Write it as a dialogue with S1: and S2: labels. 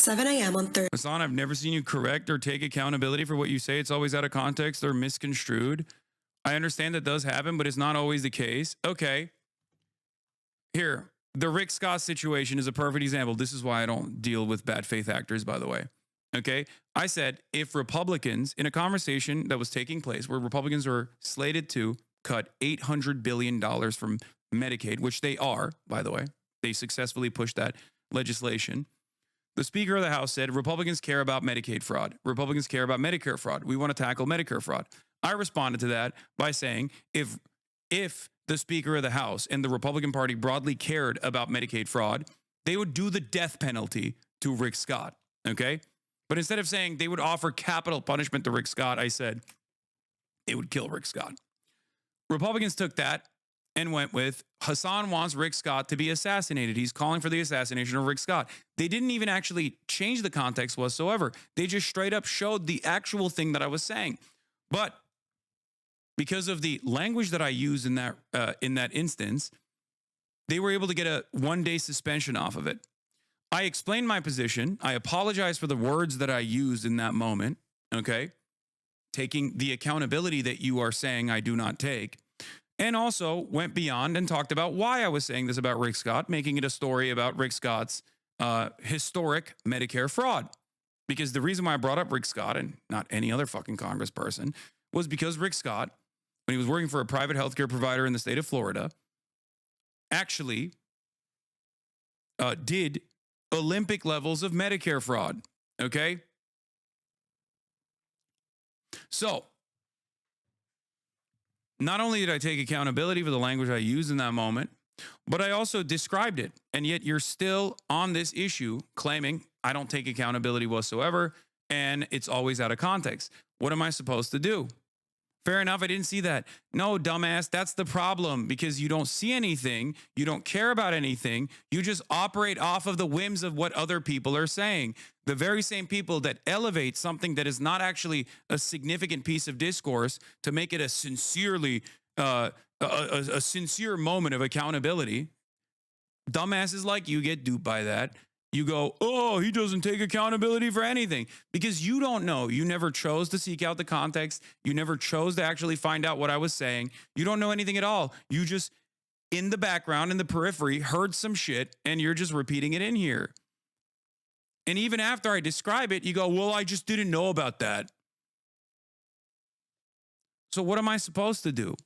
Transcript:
S1: 7 a.m. on Thursday.
S2: Hasan, I've never seen you correct or take accountability for what you say. It's always out of context or misconstrued. I understand that does happen, but it's not always the case. Okay. Here, the Rick Scott situation is a perfect example. This is why I don't deal with bad faith actors, by the way. Okay. I said if Republicans, in a conversation that was taking place where Republicans were slated to cut $800 billion from Medicaid, which they are, by the way, they successfully pushed that legislation. The Speaker of the House said, Republicans care about Medicaid fraud. Republicans care about Medicare fraud. We want to tackle Medicare fraud. I responded to that by saying, if the Speaker of the House and the Republican Party broadly cared about Medicaid fraud, they would do the death penalty to Rick Scott, okay? But instead of saying they would offer capital punishment to Rick Scott, I said they would kill Rick Scott. Republicans took that and went with Hasan wants Rick Scott to be assassinated. He's calling for the assassination of Rick Scott. They didn't even actually change the context whatsoever. They just straight up showed the actual thing that I was saying. But because of the language that I used in that instance, they were able to get a 1-day suspension off of it. I explained my position. I apologize for the words that I used in that moment, okay? Taking the accountability that you are saying I do not take. And also went beyond and talked about why I was saying this about Rick Scott, making it a story about Rick Scott's historic Medicare fraud. Because the reason why I brought up Rick Scott and not any other fucking congressperson was because Rick Scott, when he was working for a private healthcare provider in the state of Florida, actually did Olympic levels of Medicare fraud, okay? So, not only did I take accountability for the language I used in that moment, but I also described it. And yet you're still on this issue claiming I don't take accountability whatsoever and it's always out of context. What am I supposed to do? Fair enough, I didn't see that. No, dumbass, that's the problem because you don't see anything. You don't care about anything. You just operate off of the whims of what other people are saying. The very same people that elevate something that is not actually a significant piece of discourse to make it a sincerely, a sincere moment of accountability. Dumbasses like you get duped by that. You go, oh, he doesn't take accountability for anything because you don't know. You never chose to seek out the context. You never chose to actually find out what I was saying. You don't know anything at all. You just, in the background, in the periphery, heard some shit and you're just repeating it in here. And even after I describe it, you go, well, I just didn't know about that. So what am I supposed to do?